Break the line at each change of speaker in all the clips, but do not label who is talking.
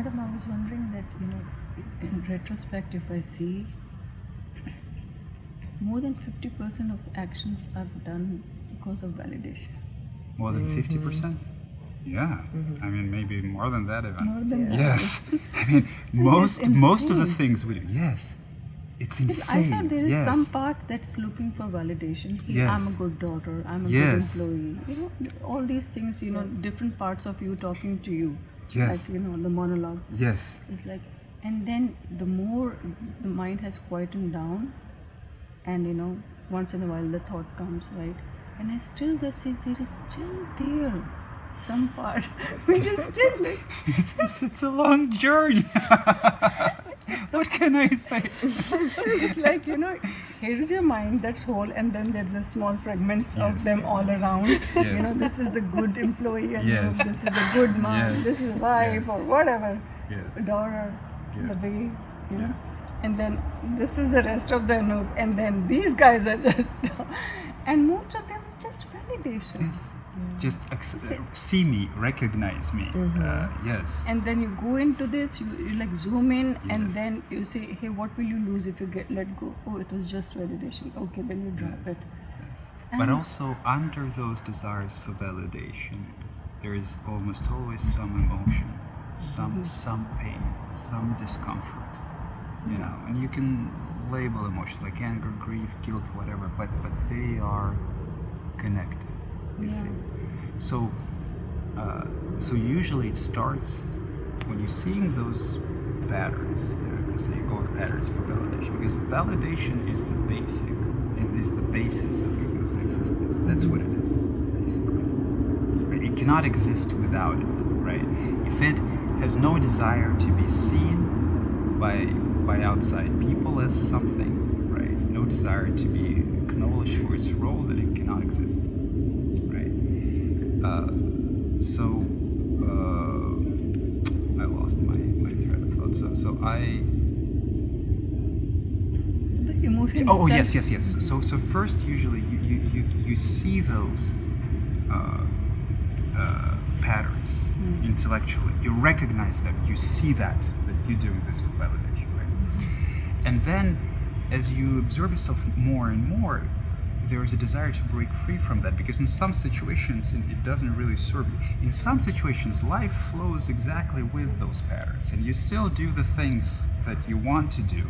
Adam, I was wondering that, in retrospect, if I see more than 50% of actions are done because of validation.
More than 50%? Yeah. I mean, maybe more than that even.
More than that.
Yes. I mean, most of the
insane.
things we do. Yes. It's
Because I
insane.
saw there is
yes.
some part that's looking for validation. Hey,
Yes.
I'm a good daughter. I'm a
Yes.
good employee. All these things. Different parts of you talking to you.
Yes.
Like the monologue.
Yes.
It's like, and then the more the mind has quietened down, and once in a while the thought comes, right? And I still just see there is still there some part which is still like,
it's a long journey. What can I say?
it's like, here's your mind that's whole, and then there's the small fragments
Yes.
of them all around.
Yes.
This is the good employee, and
Yes.
this is the good mom,
Yes.
this is wife,
Yes.
or whatever,
Yes.
daughter,
Yes.
the way,
Yes.
and then this is the rest of the Anoop, and then these guys are just, and most of them are just validation.
Yes. Just see me, recognize me. Yes.
And then you go into this, you like zoom in, and
Yes.
then you say, hey, what will you lose if you let go? Oh, it was just validation. Okay, then you drop
Yes.
it.
Yes.
And-
But also under those desires for validation, there is almost always some emotion, some pain, some discomfort. And you can label emotions like anger, grief, guilt, whatever, but they are connected. You
Yeah.
see. So usually it starts when you're seeing those patterns, let's say egoic patterns for validation, because validation is the basic, it is the basis of ego's existence. That's what it is, basically. Right? It cannot exist without it, right? If it has no desire to be seen by outside people as something, right? No desire to be acknowledged for its role, then it cannot exist. I lost my thread of thought. So
the emotion.
oh
itself-
yes. So first, usually you see those patterns intellectually. You recognize them. You see that you're doing this for validation, right? And then, as you observe yourself more and more, there is a desire to break free from that, because in some situations it doesn't really serve you. In some situations, life flows exactly with those patterns, and you still do the things that you want to do,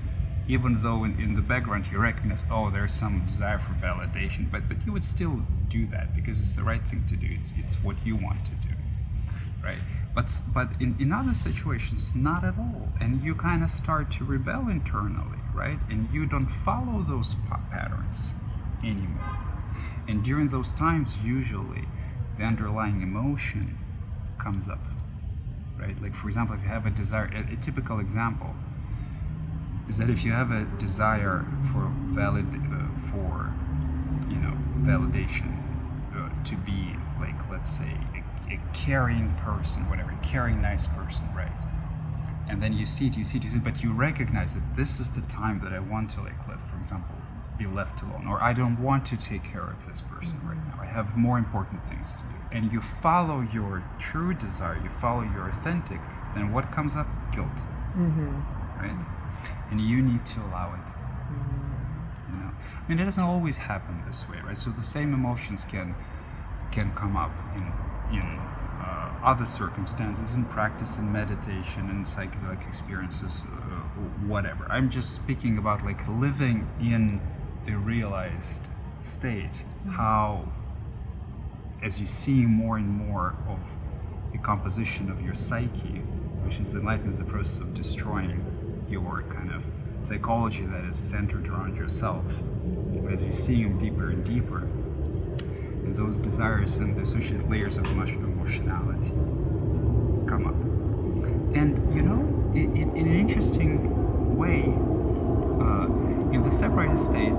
even though in the background you recognize, oh, there's some desire for validation, but you would still do that because it's the right thing to do. It's what you want to do, right? But in other situations, not at all, and you kind of start to rebel internally, right? And you don't follow those patterns anymore. And during those times, usually the underlying emotion comes up, right? Like, for example, if you have a desire, a typical example is that if you have a desire for validation, to be, like, let's say a caring person, whatever, a caring, nice person, right? And then you see it, but you recognize that this is the time that I want to, like, for example, be left alone, or I don't want to take care of this person right now. I have more important things to do. And you follow your true desire, you follow your authentic, then what comes up? Guilt, right? And you need to allow it. I mean, it doesn't always happen this way, right? So the same emotions can come up in other circumstances, in practice, in meditation, in psychedelic experiences, whatever. I'm just speaking about, like, living in the realized state, how, as you see more and more of the composition of your psyche, which is the enlightenment, the process of destroying your kind of psychology that is centered around yourself, as you see them deeper and deeper, and those desires and the associated layers of emotionality come up. And in an interesting way, in the separated state,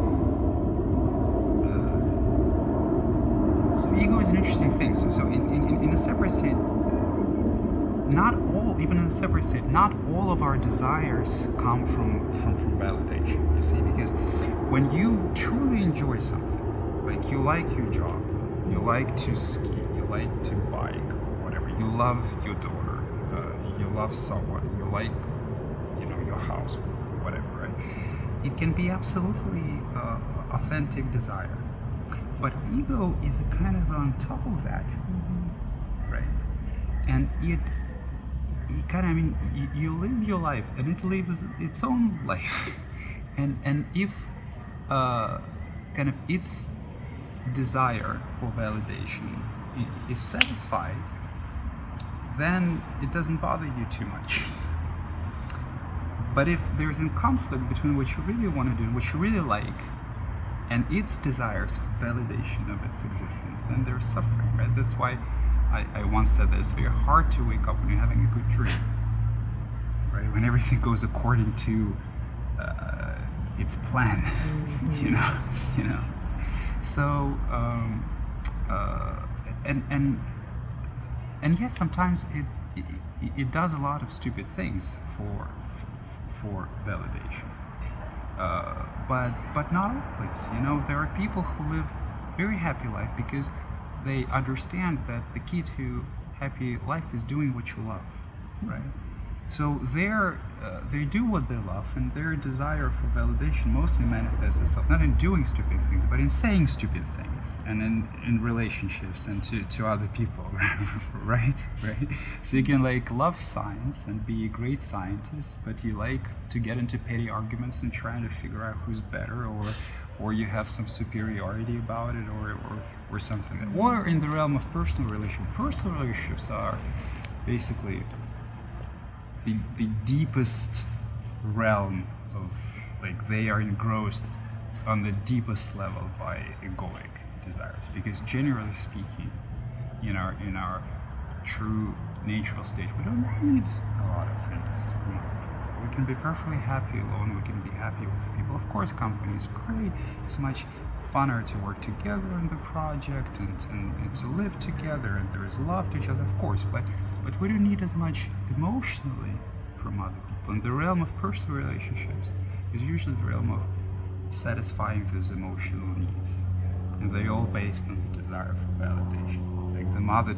so ego is an interesting thing. So in a separate state, even in a separate state, not all of our desires come from validation, you see, because when you truly enjoy something, like you like your job, you like to ski, you like to bike, or whatever, you love your daughter, you love someone, you like, your house, whatever, right? It can be absolutely authentic desire. But ego is a kind of on top of that, right? And it kind of, you live your life and it lives its own life. And if kind of its desire for validation is satisfied, then it doesn't bother you too much. But if there's a conflict between what you really want to do, what you really like, and its desires for validation of its existence, then there's suffering, right? That's why I once said that it's very hard to wake up when you're having a good dream, right? When everything goes according to its plan, you know. So, and yes, sometimes it does a lot of stupid things for validation. But not always. There are people who live very happy life because they understand that the key to happy life is doing what you love, right? So they do what they love, and their desire for validation mostly manifests itself not in doing stupid things, but in saying stupid things, and in relationships and to other people, right? So you can love science and be a great scientist, but you like to get into petty arguments and trying to figure out who's better, or you have some superiority about it, or something. Or in the realm of personal relationships are basically the deepest realm of, they are engrossed on the deepest level by egoic desires, because generally speaking, in our true natural state, we don't need a lot of things. We can be perfectly happy alone. We can be happy with people. Of course, company is great. It's much funner to work together in the project and to live together, and there is love to each other, of course, but we don't need as much emotionally from other people. And the realm of personal relationships is usually the realm of satisfying those emotional needs, and they're all based on the desire for validation. The mother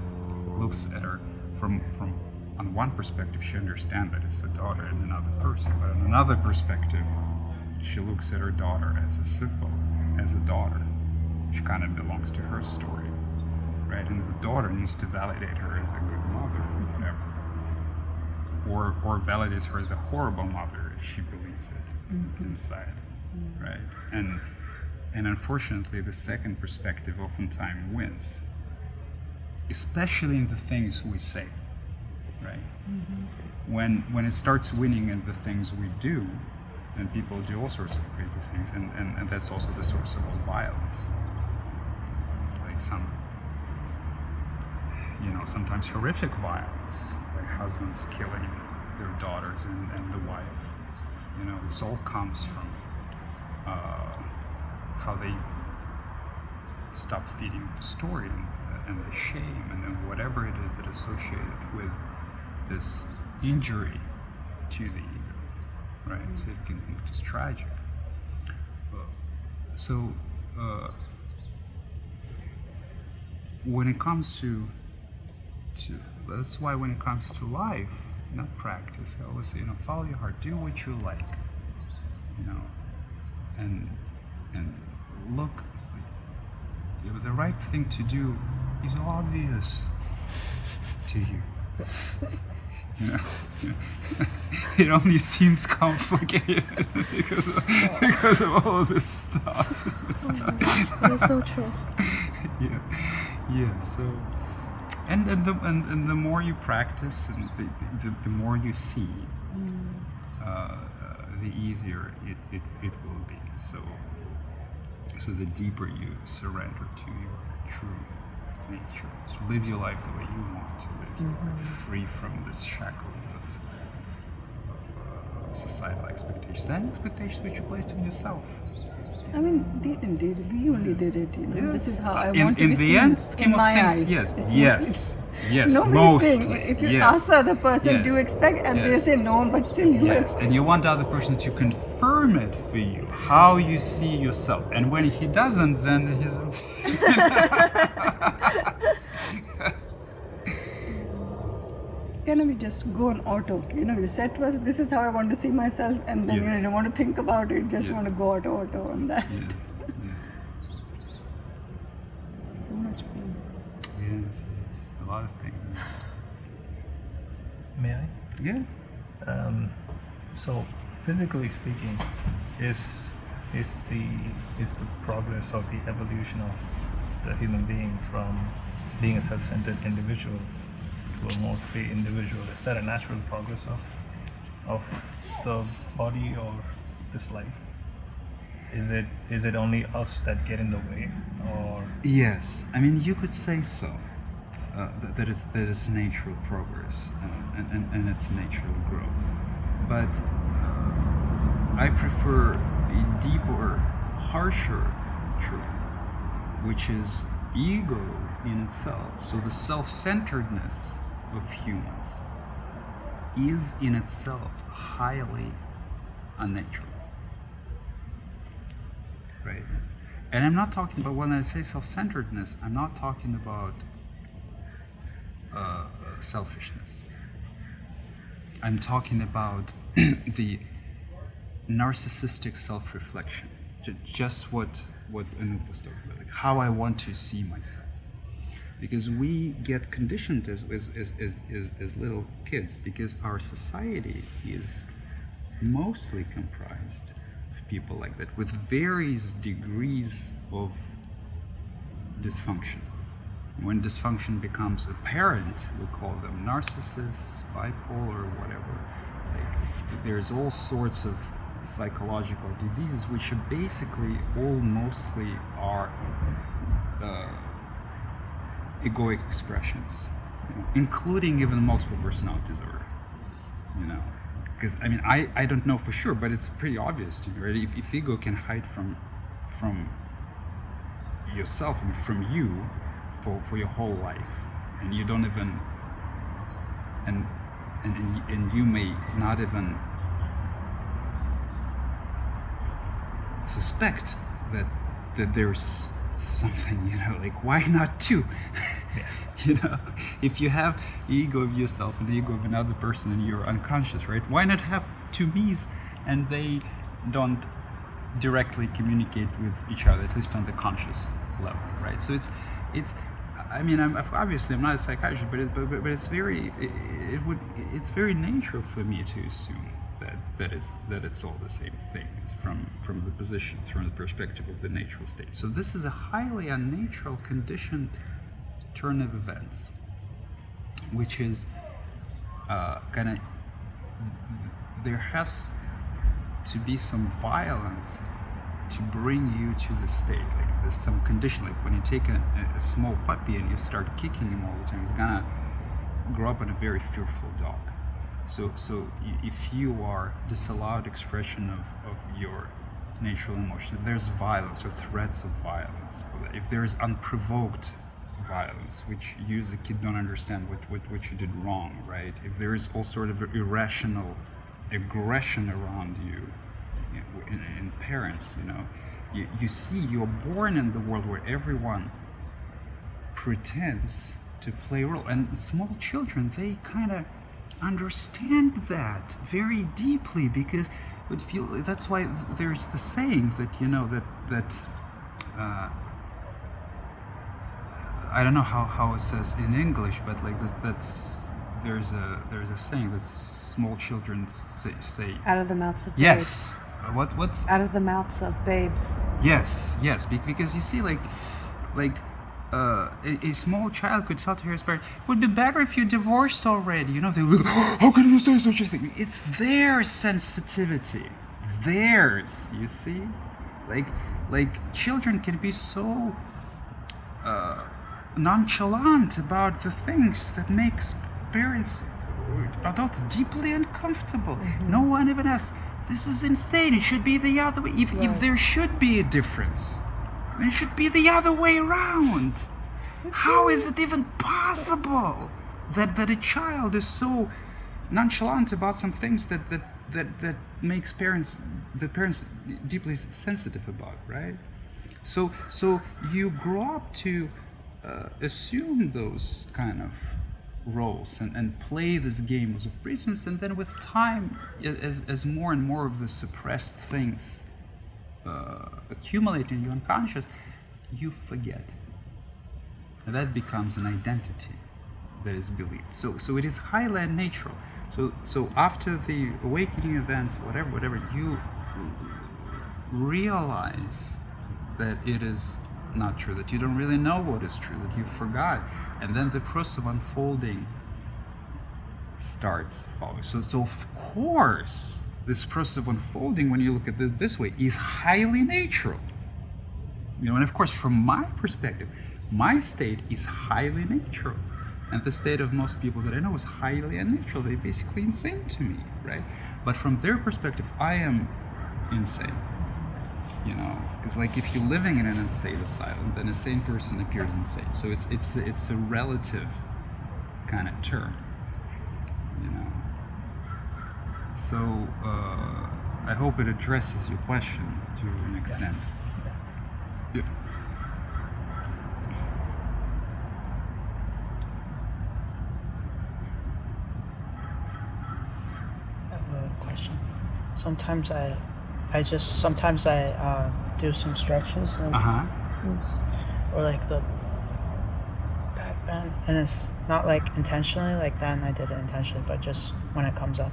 looks at her from on one perspective, she understands that it's a daughter and another person, but on another perspective, she looks at her daughter as a daughter. She kind of belongs to her story, right? And the daughter needs to validate her as a good mother, whatever, or validates her as a horrible mother if she believes it inside, right? And unfortunately, the second perspective oftentimes wins, especially in the things we say. Right? When it starts winning in the things we do, and people do all sorts of crazy things, and that's also the source of all violence. Sometimes horrific violence, like husbands killing their daughters and the wife. This all comes from how they stop feeding the story and the shame, and then whatever it is that is associated with this injury to the ego, right? So it can be just tragic. When it comes to that's why when it comes to life, not practice, I always say, follow your heart, do what you like, and look. The right thing to do is obvious to you. It only seems complicated because of all this stuff.
That's so true.
Yeah. So, and the more you practice, and the more you see, the easier it will be. So the deeper you surrender to your true nature, to live your life the way you want to live, free from this shackles of societal expectations and expectations which you placed on yourself.
I mean, they didn't do it. We only did it.
Yes.
This is how I want to be
in the
seen
end scheme
in
of
my
things.
eyes.
Yes,
Nobody's
mostly.
saying, if you
yes.
ask the other person, do you
Yes.
expect, and they
Yes.
say no, but still you
Yes,
expect.
and you want the other person to confirm it for you, how you see yourself. And when he doesn't, then he's...
kind of, you just go on auto. You know, you set was this is how I want to see myself, and then
Yes.
you don't want to think about it. Just
Yeah.
want to go auto on that.
Yes. Yes.
So much pain.
Yes. Yes. A lot of things.
May I?
Yes.
So, physically speaking, is the progress of the evolution of the human being from being a self-centered individual to a more free individual? Is that a natural progress of the body or this life? Is it only us that get in the way, or
Yes, I mean you could say so. That is natural progress and it's natural growth. But I prefer a deeper, harsher truth, which is ego in itself. So the self-centeredness of humans is in itself highly unnatural. Right? And I'm not talking about, when I say self-centeredness, I'm not talking about selfishness. I'm talking about the narcissistic self-reflection. Just what Anoop was talking about, like how I want to see myself. Because we get conditioned as little kids, because our society is mostly comprised of people like that with various degrees of dysfunction. When dysfunction becomes apparent, we call them narcissists, bipolar, whatever. Like, there's all sorts of psychological diseases which are basically all mostly are egoic expressions, including even multiple personality disorder. Because I mean, I don't know for sure, but it's pretty obvious to me, right? If ego can hide from yourself, I mean, from you, for your whole life, and you don't even, and you may not even suspect that there's something, like why not two?
yeah.
If you have the ego of yourself and the ego of another person and you're unconscious, right? Why not have two me's and they don't directly communicate with each other, at least on the conscious level, right? So it's I mean, I'm not a psychiatrist, but it's very natural for me to assume that it's all the same thing. It's from the position, from the perspective of the natural state. So this is a highly unnatural, conditioned turn of events, which is there has to be some violence to bring you to the state. Like there's some condition, like when you take a small puppy and you start kicking him all the time, he's gonna grow up in a very fearful dog. So if you are disallowed expression of your natural emotion, if there's violence or threats of violence, if there's unprovoked violence, which you as a kid don't understand what you did wrong, right? If there is all sort of irrational aggression around you, in parents, you see you're born in the world where everyone pretends to play a role, and small children, they kind of understand that very deeply, because that's why there's the saying that I don't know how it says in English, but like there's a saying that small children say
Out of the mouths of
yes. What's
Out of the mouths of babes.
Yes, because you see, like a small child could tell to his parents, "It would be better if you divorced already." They would go, "How can you say such a thing?" It's their sensitivity, theirs. You see, like children can be so nonchalant about the things that makes parents, adults, deeply uncomfortable.
Mm-hmm.
No one even asks, "This is insane. It should be the other way." If there should be a difference, it should be the other way around. How is it even possible that a child is so nonchalant about some things that makes parents deeply sensitive about, right? So you grow up to assume those kind of roles and play this game of pretense, and then with time, as more and more of the suppressed things accumulate in your unconscious, you forget. And that becomes an identity that is believed. So it is highly unnatural. So after the awakening events, whatever, you realize that it is not true, that you don't really know what is true, that you forgot, and then the process of unfolding starts following. So of course, this process of unfolding, when you look at it this way, is highly natural. And of course, from my perspective, my state is highly natural, and the state of most people that I know is highly unnatural. They're basically insane to me, right? But from their perspective, I am insane. Because like if you're living in an insane asylum, then a sane person appears insane. So it's a relative kind of term. So I hope it addresses your question to an extent. Yeah.
I have a question. Sometimes I do some stretches, or like the back bend, and it's not like intentionally like that, and I did it intentionally, but just when it comes up,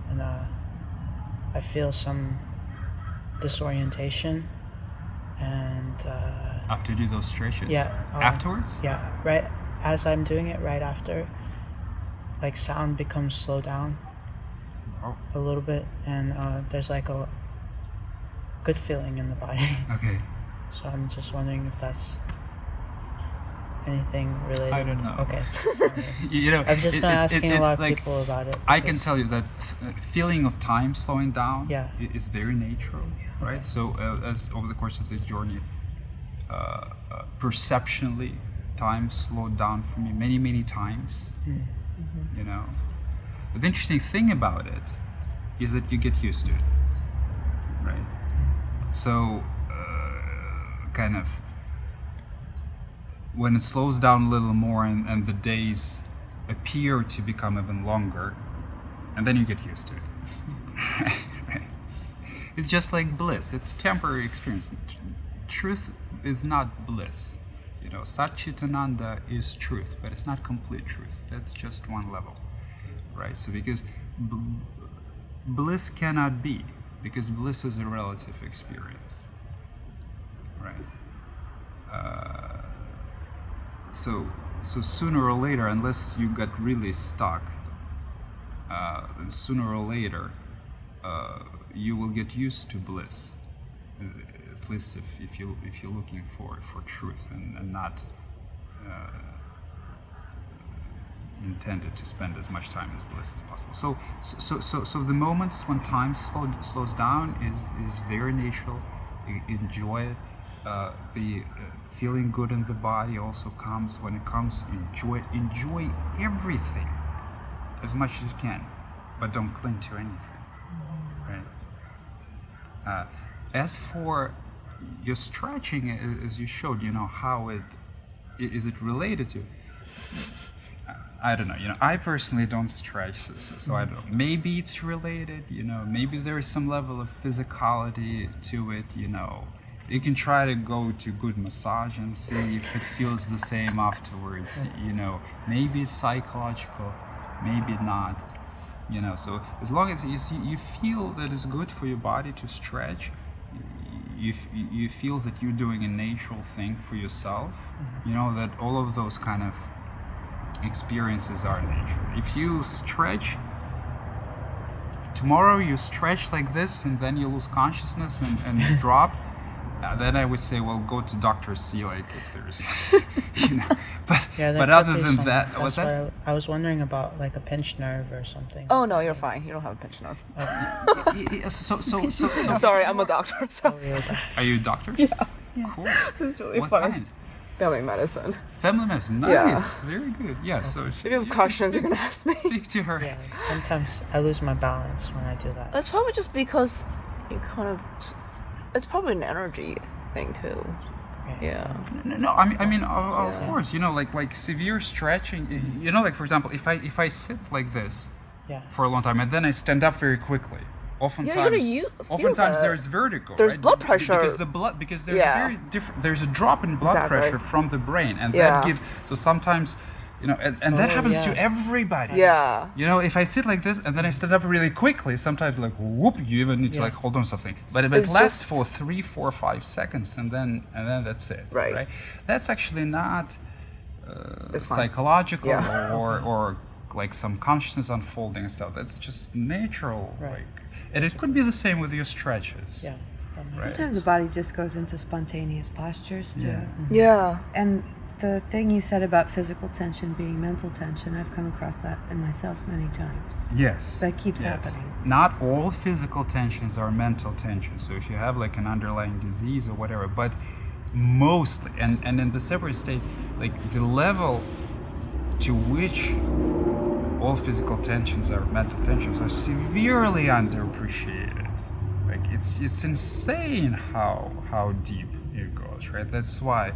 and I feel some disorientation, and
after you do those stretches?
Yeah.
Afterwards?
Yeah, right as I'm doing it, right after, like sound becomes slowed down a little bit, and there's like a good feeling in the body.
Okay.
So I'm just wondering if that's anything related.
I don't know.
Okay.
I've
just been asking a lot of people about it.
I can tell you that feeling of time slowing down is very natural, right?
Okay.
So as over the course of this journey, perceptionally, time slowed down for me many times.
Mm-hmm.
But the interesting thing about it is that you get used to it, right? So kind of when it slows down a little more and the days appear to become even longer, and then you get used to it. Right? It's just like bliss. It's temporary experience. Truth is not bliss. Satchitananda is truth, but it's not complete truth. That's just one level, right? So because bliss cannot be, because bliss is a relative experience, right? So sooner or later, unless you got really stuck, sooner or later, you will get used to bliss. At least if you're looking for truth and not intended to spend as much time as bliss as possible. So the moments when time slows down is very natural. Enjoy it. The feeling good in the body also comes when it comes. Enjoy everything as much as you can, but don't cling to anything. Right. As for your stretching, as you showed, how is it related to? I don't know. I personally don't stretch, so I don't know. Maybe it's related. Maybe there is some level of physicality to it. You can try to go to good massage and see if it feels the same afterwards. Maybe it's psychological, maybe not. So as long as you feel that it's good for your body to stretch, you feel that you're doing a natural thing for yourself. That all of those kind of experiences are natural. If you stretch, tomorrow you stretch like this and then you lose consciousness and drop, then I would say, well, go to Dr. C, like if there's, But other than that, what's that?
I was wondering about like a pinched nerve or something.
Oh no, you're fine. You don't have a pinched nerve.
So
Sorry, I'm a doctor. So.
Oh, you're a doctor.
Are you a doctor?
Yeah.
Cool.
This is really
What
fun.
kind?
Family medicine.
Family medicine. Nice.
Yeah.
Very good. Yeah. So
If you have questions, you can ask me.
Speak to her.
Yeah, sometimes I lose my balance when I do that.
It's probably just because you kind of. It's probably an energy thing too. Yeah.
No, I mean, of
Yeah.
course, like severe stretching. Like for example, if I sit like this
Yeah.
for a long time and then I stand up very quickly, oftentimes,
feel
oftentimes
that.
there's vertigo.
There's
right?
blood pressure.
Because there's
Yeah.
very different. There's a drop in blood
Exactly.
pressure from the brain, and
Yeah.
that gives. So sometimes, and that
Oh,
happens to
yeah.
everybody.
Yeah.
If I sit like this and then I stand up really quickly, sometimes like whoop, you even need to
Yeah.
like hold on to something. But it
It's
lasts
just-
for 3, 4, 5 seconds, and then that's it.
Right.
That's actually not
It's fine.
psychological
Yeah.
or like some consciousness unfolding and stuff. That's just natural.
Right.
And it could be the same with your stretches.
Yeah. That makes
Right.
Sometimes the body just goes into spontaneous postures too.
Yeah.
Yeah.
And the thing you said about physical tension being mental tension, I've come across that in myself many times.
Yes.
That keeps
yes.
happening.
Not all physical tensions are mental tensions. So if you have like an underlying disease or whatever, but mostly, and in the separate state, like the level to which all physical tensions are mental tensions are severely underappreciated. Like it's insane how deep it goes, right? That's why.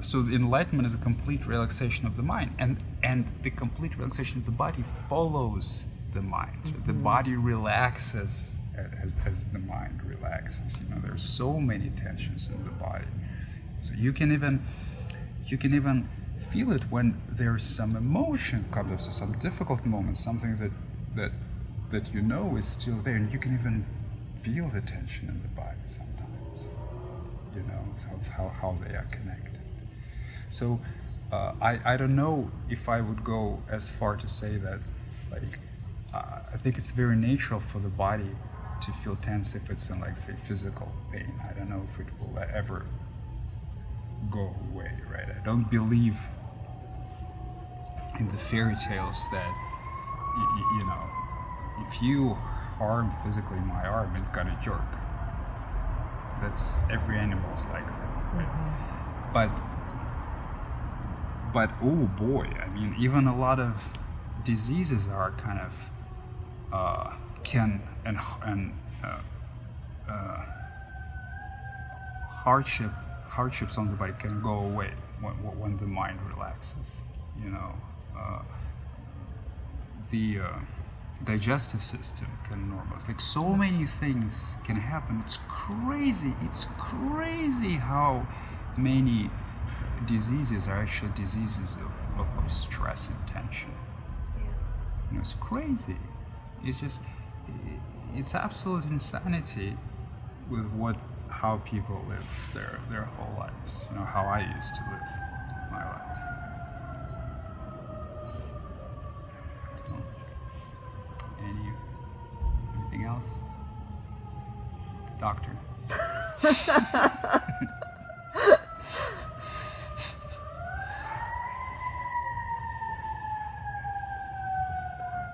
So the enlightenment is a complete relaxation of the mind, and the complete relaxation of the body follows the mind. So the body relaxes as the mind relaxes. There's so many tensions in the body, so you can even feel it when there's some emotion comes up, so some difficult moment, something that is still there, and you can even feel the tension in the body sometimes. How they are connected. So I don't know if I would go as far to say that, like, I think it's very natural for the body to feel tense if it's in, like, say, physical pain. I don't know if it will ever go away, right? I don't believe in the fairy tales that, if you harm physically my arm, it's gonna jerk. That's every animal's like that, right? But oh boy, I mean, even a lot of diseases are kind of hardships on the body can go away when the mind relaxes. The digestive system can normalize. Like, so many things can happen. It's crazy. It's crazy how many diseases are actually diseases of stress and tension. It's crazy. It's absolute insanity with how people live their whole lives. How I used to live my life. Anything else? Doctor?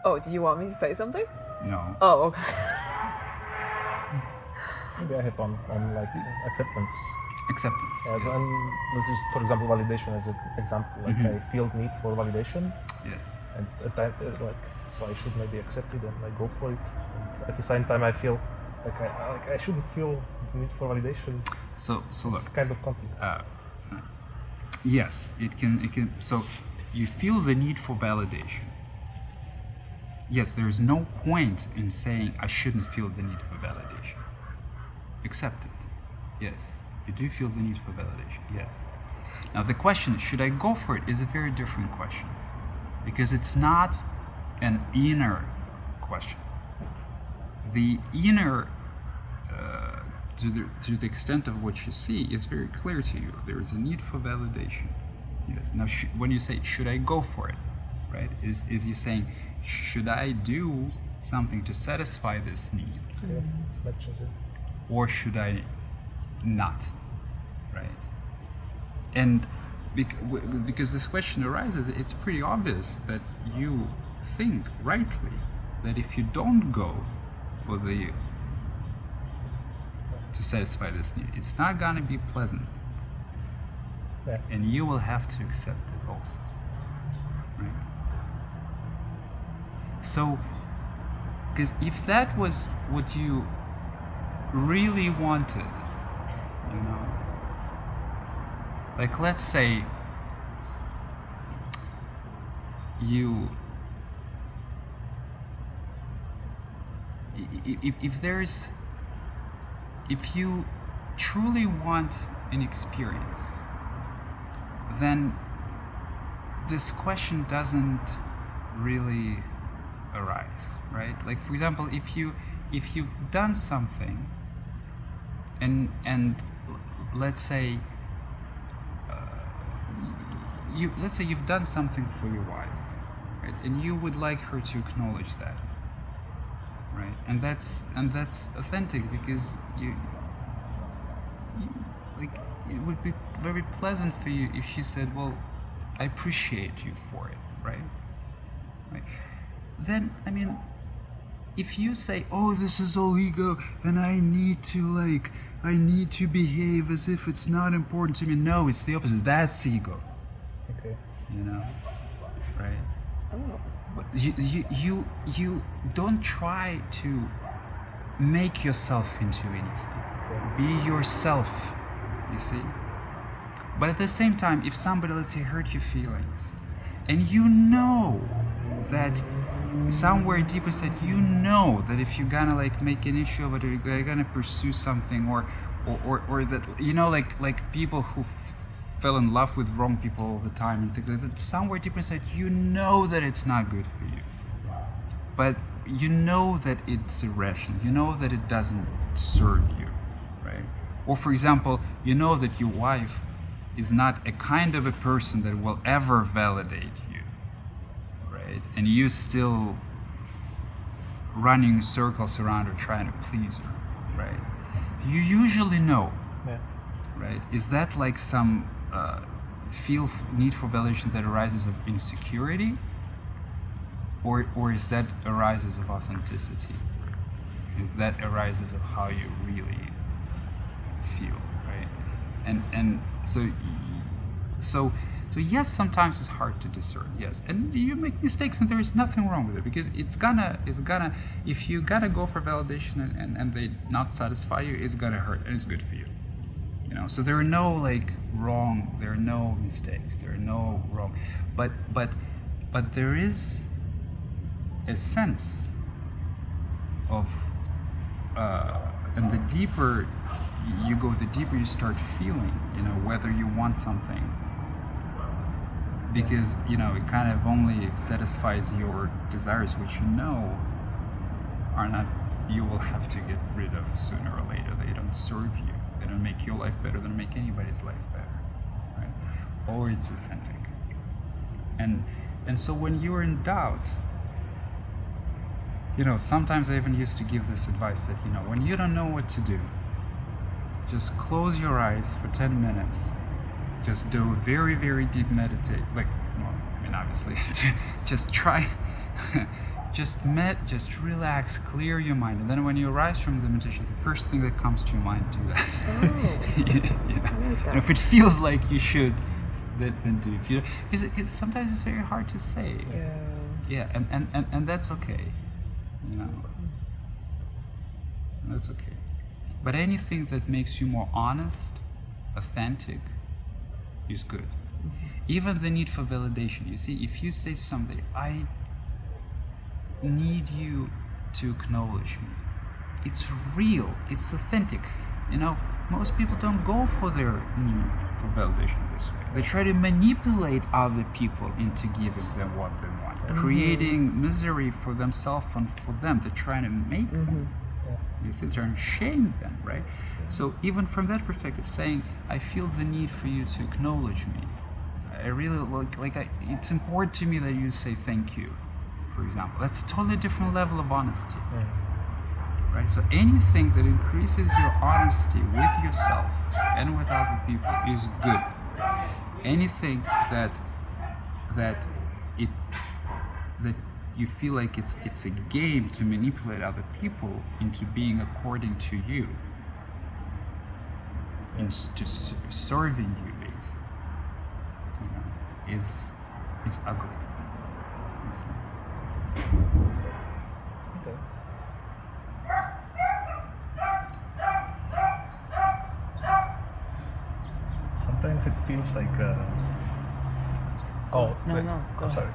Oh, do you want me to say something?
No.
Oh, okay.
Maybe I have on like acceptance.
Acceptance.
And let's just, for example, validation as an example. Like I feel need for validation,
Yes.
and at that, so I should maybe accept it and like go for it. And at the same time, I feel like I shouldn't feel the need for validation.
So look.
It's kind of conflict.
Yes, it can. So you feel the need for validation. Yes, there is no point in saying I shouldn't feel the need for validation. Accept it. Yes, you do feel the need for validation. Yes. Now the question, should I go for it, is a very different question, because it's not an inner question. The inner, to the extent of what you see, is very clear to you. There is a need for validation. Yes. Now, when you say, should I go for it, right? Is you saying, should I do something to satisfy this need,
Yeah, it's matches it.
or should I not, right? And because this question arises, it's pretty obvious that you think rightly that if you don't go for to satisfy this need, it's not going to be pleasant.
Yeah.
And you will have to accept it also. Right? So, because if that was what you really wanted, Like, let's say you, if you truly want an experience, then this question doesn't really arise, right? Like, for example, if you've done something, and let's say you've done something for your wife, right? And you would like her to acknowledge that, right? And that's authentic, because you like, it would be very pleasant for you if she said, well, I appreciate you for it, right? Like, then, I mean, if you say, oh, this is all ego, and I need to behave as if it's not important to me. No, it's the opposite. That's ego.
Okay.
You know, right?
Oh.
But you don't try to make yourself into anything. Be yourself, you see? But at the same time, if somebody, let's say, hurt your feelings, and you know that somewhere deep inside, you know that if you're gonna like make an issue of it, or you're gonna pursue something, or that, you know, like people who fell in love with wrong people all the time and things like that, somewhere deep inside, you know that it's not good for you. But you know that it's irrational. You know that it doesn't serve you, right? Or, for example, you know that your wife is not a kind of a person that will ever validate you, right? And you still running circles around her trying to please her, right? You usually know,
Yeah.
right? Is that like some need for validation that arises of insecurity, or is that arises of authenticity? Is that arises of how you really feel, right? And so yes, sometimes it's hard to discern, yes, and you make mistakes, and there is nothing wrong with it, because it's gonna if you gotta go for validation and they not satisfy you, it's gonna hurt, and it's good for you, you know. So there are no like wrong, there are no mistakes, there are no wrong, but there is a sense of and the deeper you go, the deeper you start feeling, you know, whether you want something, because, you know, it kind of only satisfies your desires, which, you know, are not, you will have to get rid of sooner or later. They don't serve you. They don't make your life better. They don't make anybody's life better, right? Or it's authentic. And so when you're in doubt, you know, sometimes I even used to give this advice that, you know, when you don't know what to do, just close your eyes for 10 minutes. Just do a very, very deep meditate. Like, well, I mean, obviously, just try, just relax, clear your mind. And then when you arise from the meditation, the first thing that comes to your mind, do that.
Oh.
Yeah.
I like that.
And if it feels like you should, then do. If you, because sometimes it's very hard to say.
Yeah.
Yeah, and that's okay. You know, that's okay. But anything that makes you more honest, authentic, is good. Even the need for validation. You see, if you say to somebody, I need you to acknowledge me, it's real, it's authentic. You know, most people don't go for their need for validation this way. They try to manipulate other people into giving them what they want, creating misery for themselves and for them. They're trying to make them. You see, they're trying to shame them, right? So even from that perspective, saying, I feel the need for you to acknowledge me. I really it's important to me that you say thank you, for example. That's a totally different level of honesty, right? So anything that increases your honesty with yourself and with other people is good. Anything that you feel like it's a game to manipulate other people into being according to you, and to serving you, basically, you know, is ugly. You see?
Okay. sometimes it feels like.
No,
wait,
no, go
I'm
ahead.
sorry.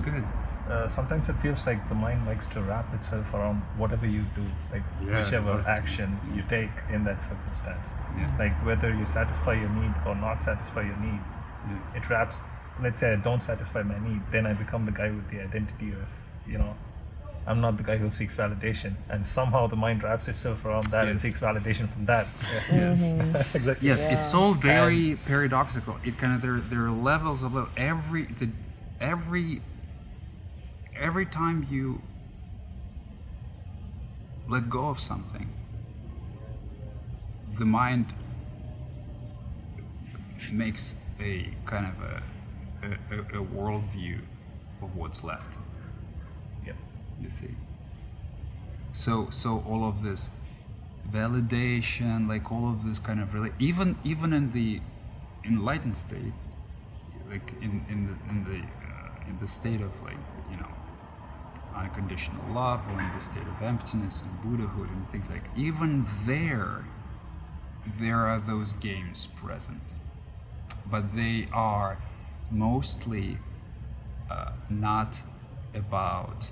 Good.
Sometimes it feels like the mind likes to wrap itself around whatever you do, like
Yeah,
whichever
must.
action you take in that circumstance.
Yeah.
Like whether you satisfy your need or not satisfy your need,
Yes.
it wraps. Let's say I don't satisfy my need, then I become the guy with the identity of, I'm not the guy who seeks validation, and somehow the mind wraps itself around that and
Yes.
seeks validation from that. Yes, exactly.
Yes,
Yeah.
it's all very paradoxical. It kind of there are levels of every time you let go of something, the mind makes a kind of a worldview of what's left.
Yep.
You see. So all of this validation, like all of this kind of even in the enlightened state, like in the state of like unconditional love, or in the state of emptiness and Buddhahood and things like, even there are those games present, but they are mostly not about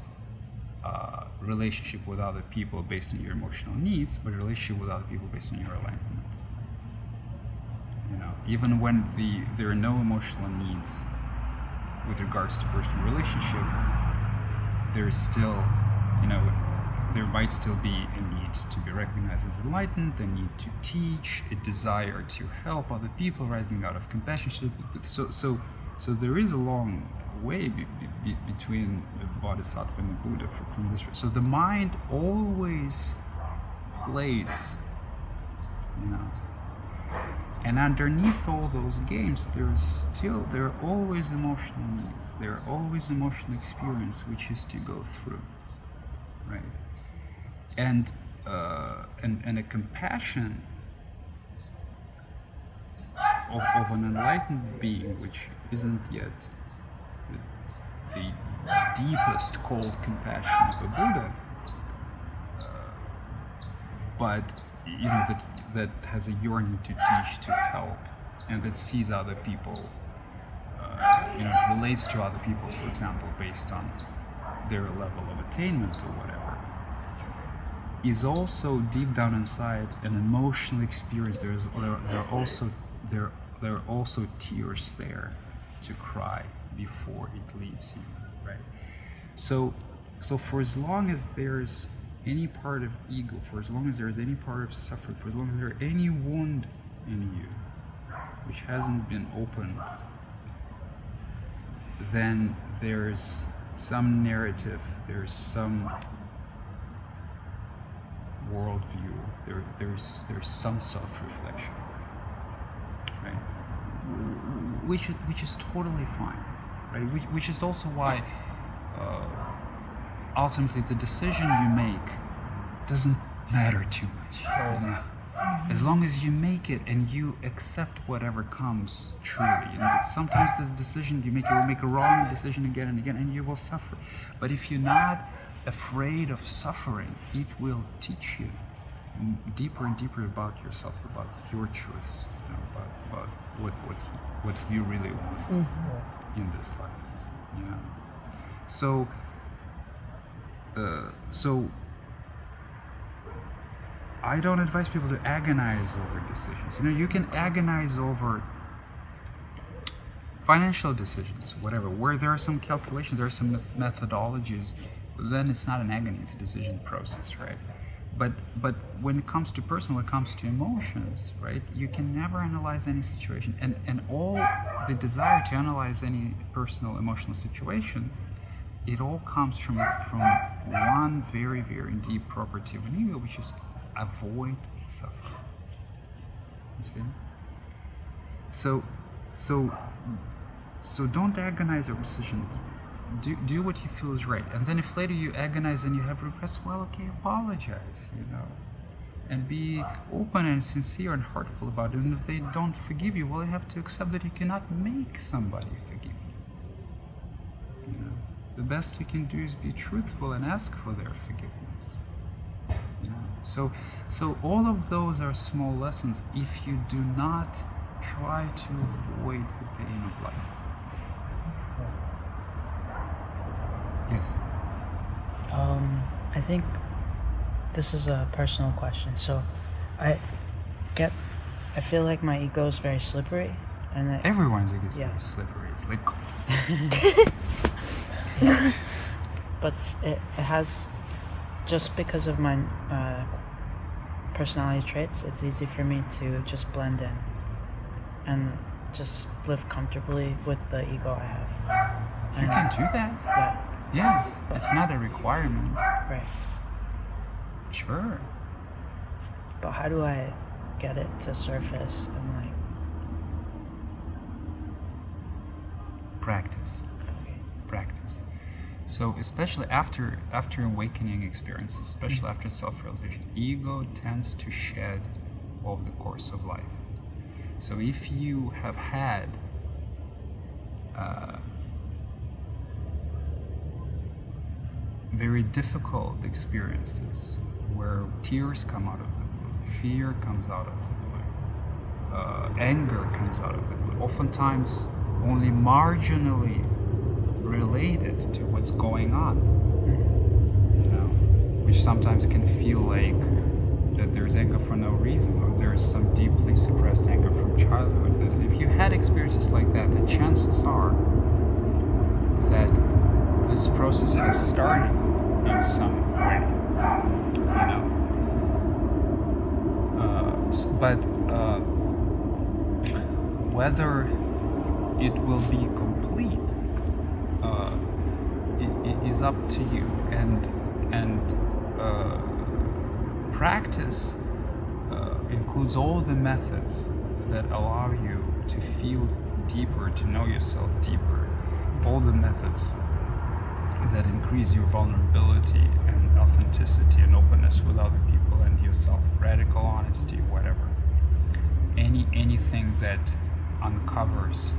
relationship with other people based on your emotional needs, but a relationship with other people based on your alignment. Even when there are no emotional needs with regards to personal relationship, there's still, there might still be a need to be recognized as enlightened, a need to teach, a desire to help other people rising out of compassion. So there is a long way between the Bodhisattva and the Buddha from this. So the mind always plays, and underneath all those games, there are always emotional needs. There are always emotional experience which is to go through, right? And a compassion of an enlightened being, which isn't yet the deepest cold compassion of a Buddha, but that has a yearning to teach, to help, and that sees other people, relates to other people, for example, based on their level of attainment or whatever, is also deep down inside an emotional experience. There are also tears there to cry before it leaves you, right? So for as long as there's any part of ego, for as long as there is any part of suffering, for as long as there are any wound in you which hasn't been opened, then there's some narrative, there's some worldview, there's some self-reflection, right? Which is totally fine, right? Which is also why ultimately the decision you make doesn't matter too much. As long as you make it and you accept whatever comes truly. Sometimes this decision you will make a wrong decision again and again, and you will suffer. But if you're not afraid of suffering, it will teach you deeper and deeper about yourself, about your truth, about what you really want in this life. So I don't advise people to agonize over decisions. You can agonize over financial decisions, whatever, where there are some calculations, there are some methodologies. Then it's not an agony; it's a decision process, right? But when it comes to personal, when it comes to emotions, right? You can never analyze any situation, and all the desire to analyze any personal emotional situations, it all comes from one very, very deep property of an ego, which is avoid suffering. You see? So don't agonize over decisions. Do what you feel is right. And then if later you agonize and you have regrets, well, okay, apologize, and be open and sincere and heartful about it. And if they don't forgive you, well, you have to accept that you cannot make somebody forgive you. The best you can do is be truthful and ask for their forgiveness. So all of those are small lessons if you do not try to avoid the pain of life. Yes.
I think this is a personal question. So, I feel like my ego is very slippery, and
Everyone's ego is
Yeah.
very slippery. It's like
but it has, just because of my personality traits, it's easy for me to just blend in and just live comfortably with the ego I have.
you can do that.
Yeah,
Yes, it's not a requirement.
right.
Sure.
But how do I get it to surface and like,
Practice. Practice. So especially after awakening experiences, especially after self-realization, ego tends to shed over the course of life. So if you have had very difficult experiences where tears come out of the blue, fear comes out of the blue, anger comes out of the blue, oftentimes only marginally related to what's going on, which sometimes can feel like that there's anger for no reason, or there's some deeply suppressed anger from childhood. That if you had experiences like that, the chances are that this process has started in some way, but whether it will be complete is up to you, and practice includes all the methods that allow you to feel deeper, to know yourself deeper, all the methods that increase your vulnerability and authenticity and openness with other people and yourself, radical honesty, whatever. Anything that uncovers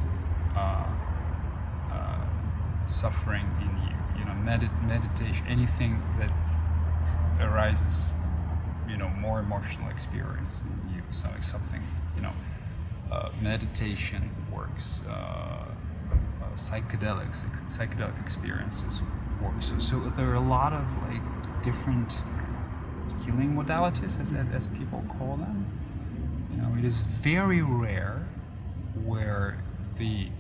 suffering in you, meditation, anything that arises, more emotional experience in you. So it's something, meditation works, psychedelic experiences work. So there are a lot of like different healing modalities, as people call them. It is very rare where the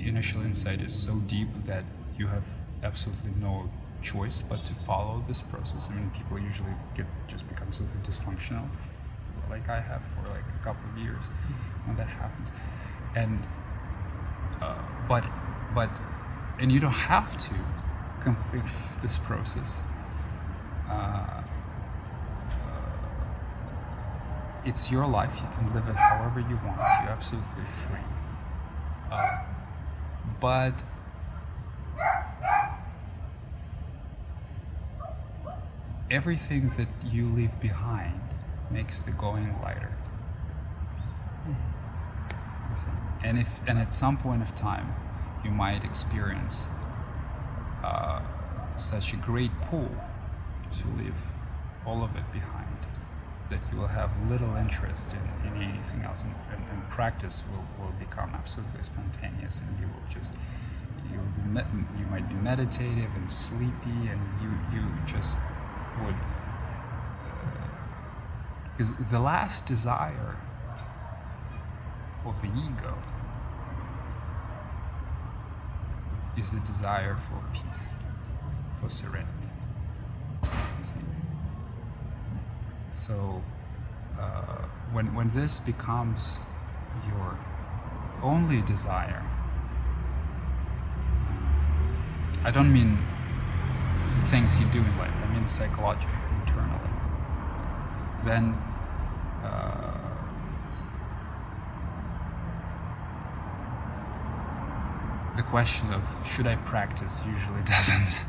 initial insight is so deep that you have absolutely no choice but to follow this process. I mean, people usually just become absolutely dysfunctional, like I have for like a couple of years when that happens. And and you don't have to complete this process. It's your life. You can live it however you want. You're absolutely free. But everything that you leave behind makes the going lighter. And at some point of time, you might experience such a great pull to leave all of it behind that you will have little interest in anything else, and practice will become absolutely spontaneous, and you might be meditative and sleepy, and you just would, because the last desire of the ego is the desire for peace, for serenity. You see? So when this becomes your only desire, I don't mean the things you do in life, I mean psychologically, internally, then the question of should I practice usually doesn't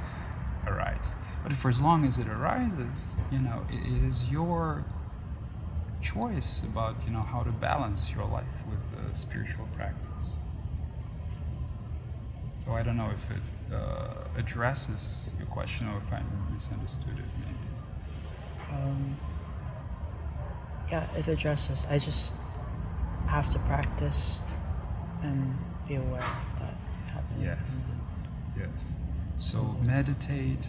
arise. But for as long as it arises, it is your choice about how to balance your life with spiritual practice. So I don't know if it addresses your question or if I misunderstood it, maybe.
Yeah, it addresses. I just have to practice and be aware of that happening.
Yes. Yes. So meditate,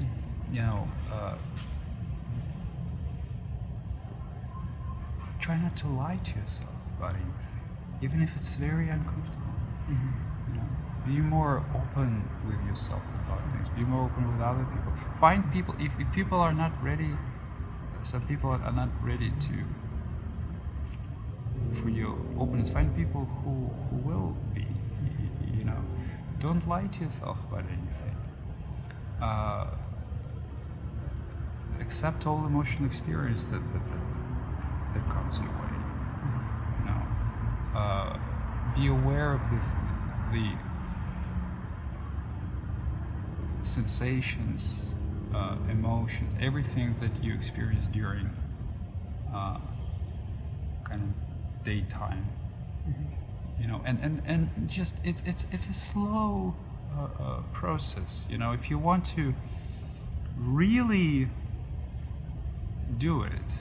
try not to lie to yourself about anything, even if it's very uncomfortable. You know, be more open with yourself about things. Be more open with other people. Find people. If people are not ready, some people are not ready for your openness. Find people who will be. You know, don't lie to yourself about anything. Accept all emotional experience that comes your way. You know, be aware of the sensations, emotions, everything that you experience during kind of daytime. You know, and just it's a slow process. You know, if you want to really do it,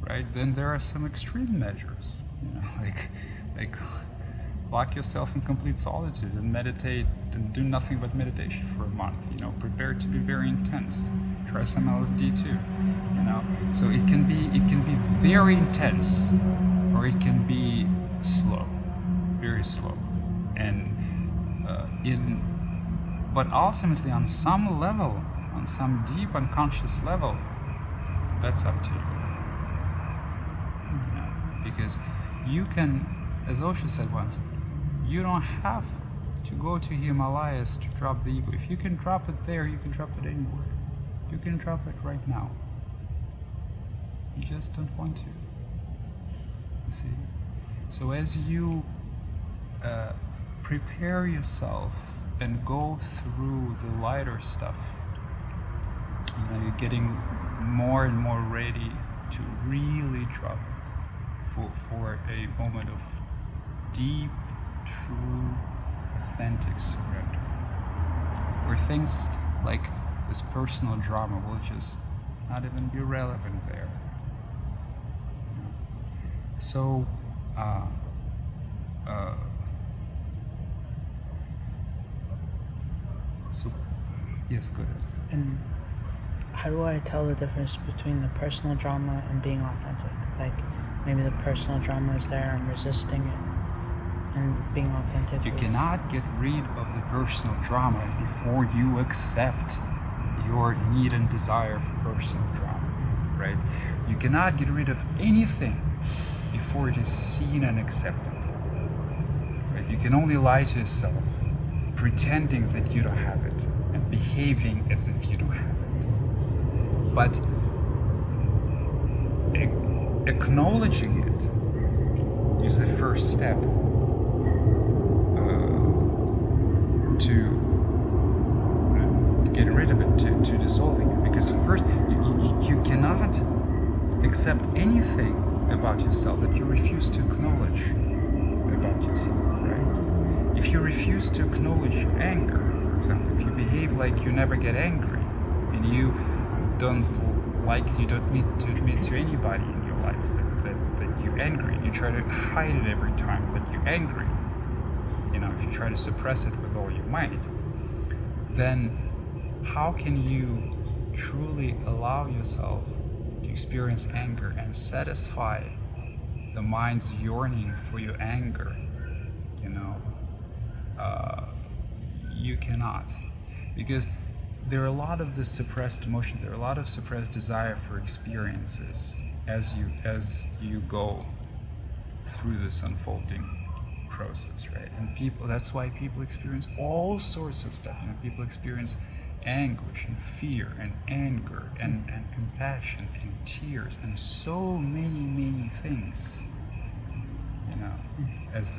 right, then there are some extreme measures. You know, like lock yourself in complete solitude and meditate and do nothing but meditation for a month. You know, prepare to be very intense. Try some LSD too. You know, so it can be very intense, or it can be slow, very slow, and but ultimately on some level, on some deep unconscious level, that's up to you. You know, because you can, as Osho said once, you don't have to go to Himalayas to drop the ego. If you can drop it there, you can drop it anywhere. You can drop it right now. You just don't want to. You see? So as you prepare yourself and go through the lighter stuff, you know, you're getting more and more ready to really drop for a moment of deep, true, authentic surrender, where things like this personal drama will just not even be relevant there. So yes, go ahead.
And how do I tell the difference between the personal drama and being authentic? Like, maybe the personal drama is there, I'm resisting it, and being authentic.
You cannot get rid of the personal drama before you accept your need and desire for personal drama, right? You cannot get rid of anything before it is seen and accepted, right? You can only lie to yourself, pretending that you don't have it, and behaving as if you don't have it. But acknowledging it is the first step to getting rid of it, to dissolving it. Because first, you cannot accept anything about yourself that you refuse to acknowledge about yourself, right? If you refuse to acknowledge your anger, for example, if you behave like you never get angry, and you don't need to admit to anybody in your life that you're angry, and you try to hide it every time that you're angry, you know, if you try to suppress it with all your might, then how can you truly allow yourself to experience anger and satisfy the mind's yearning for your anger? You know, you cannot, because there are a lot of this suppressed emotion, there are a lot of suppressed desire for experiences as you go through this unfolding process, right? And that's why people experience all sorts of stuff. You know, people experience anguish and fear and anger and compassion and tears and so many things, you know, as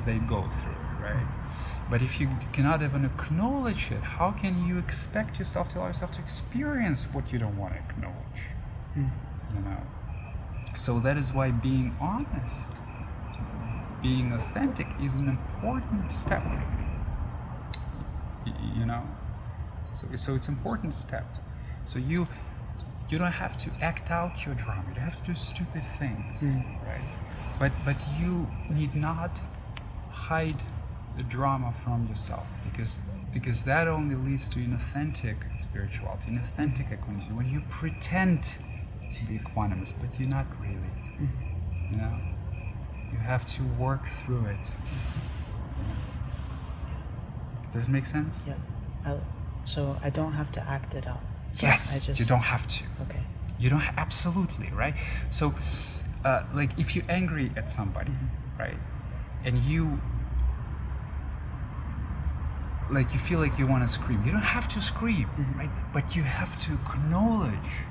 they go through it, right? But if you cannot even acknowledge it, how can you expect yourself to allow yourself to experience what you don't want to acknowledge? You know. So that is why being honest, being authentic is an important step. You know. So it's an important step. So you don't have to act out your drama. You don't have to do stupid things, right? But you need not hide the drama from yourself, because that only leads to inauthentic spirituality, inauthentic equanimity. When you pretend to be equanimous, but you're not really. You know, you have to work through it. Does it make sense?
Yeah. So I don't have to act it out.
Yes, you don't have to.
Okay.
You don't absolutely, right? So, like if you're angry at somebody, right, and you feel like you want to scream, you don't have to scream, right? But you have to acknowledge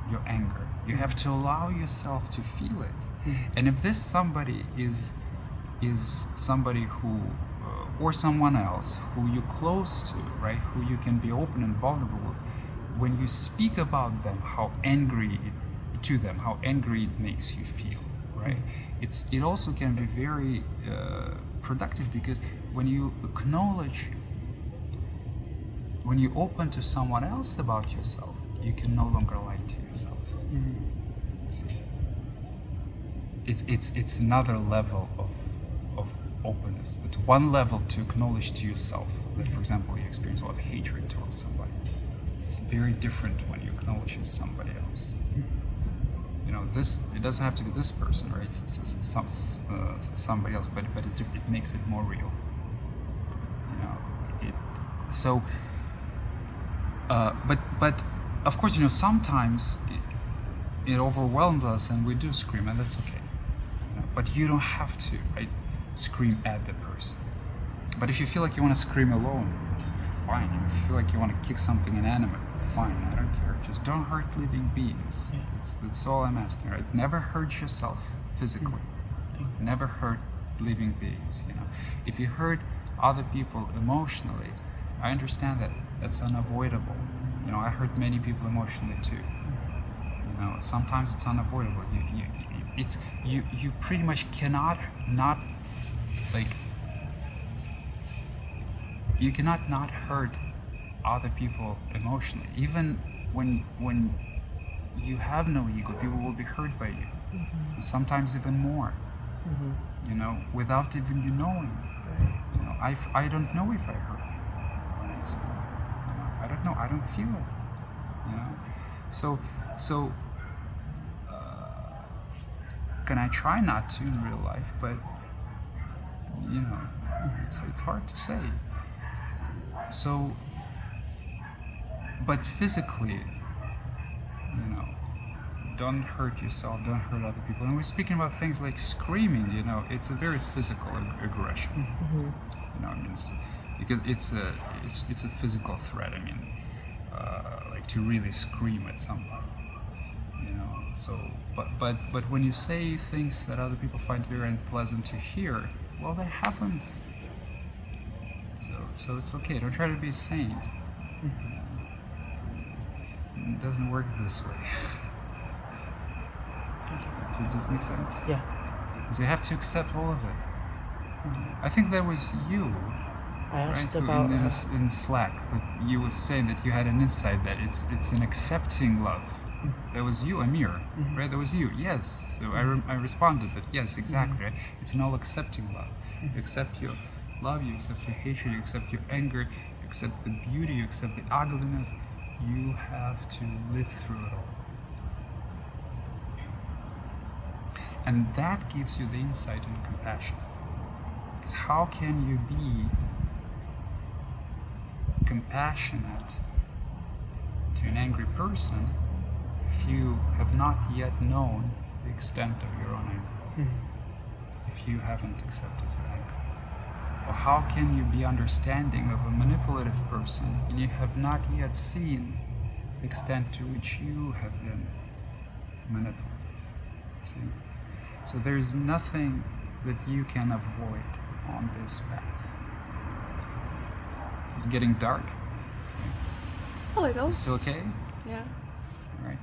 your anger. You have to allow yourself to feel it. And if this somebody is somebody who or someone else who you're close to, right, who you can be open and vulnerable with, when you speak about them, how angry it makes you feel, right? It also can be very productive, because when you acknowledge, when you open to someone else about yourself, you can no longer lie to yourself. See? It's another level of openness. It's one level to acknowledge to yourself that, for example, you experience a lot of hatred towards somebody. It's very different when you acknowledge it to somebody else. You know, it doesn't have to be this person, right? It's somebody else, but it's different. It makes it more real. You know, but of course, you know, sometimes it overwhelms us and we do scream, and that's okay. You know, but you don't have to, right, scream at the person. But if you feel like you want to scream alone, fine. If you feel like you want to kick something inanimate, fine. I don't care. Just don't hurt living beings. That's all I'm asking, right? Never hurt yourself physically. Never hurt living beings. You know, if you hurt other people emotionally, I understand that that's unavoidable. You know, I hurt many people emotionally too. You know, sometimes it's unavoidable. You pretty much cannot not, like, you cannot not hurt other people emotionally. Even when you have no ego, people will be hurt by you. Sometimes even more. You know, without even you knowing. You know, I don't know if I hurt you. You know, I don't know. I don't feel it. You know, so can I try not to in real life? But you know, it's hard to say. So, but physically, you know, don't hurt yourself, don't hurt other people. And we're speaking about things like screaming, you know, it's a very physical aggression. You know, I mean, because it's a physical threat. I mean, like to really scream at somebody, you know. So, but when you say things that other people find very unpleasant to hear, well, that happens. So it's okay. Don't try to be a saint. It doesn't work this way. Does it make sense?
Yeah.
So you have to accept all of it. I think that was you,
I asked
right?
about
In Slack, that you were saying that you had an insight that it's an accepting love. That was you, Amir, right? That was you. Yes. So I responded that yes, exactly. Right? It's an all-accepting love. You accept your love, you accept your hatred, you accept your anger, you accept the beauty, you accept the ugliness. You have to live through it all. And that gives you the insight and compassion. Because how can you be compassionate to an angry person if you have not yet known the extent of your own anger? If you haven't accepted your anger? Or how can you be understanding of a manipulative person and you have not yet seen the extent to which you have been manipulative? See? So there's nothing that you can avoid on this path. It's getting dark.
A little.
It's still okay?
Yeah.
All right.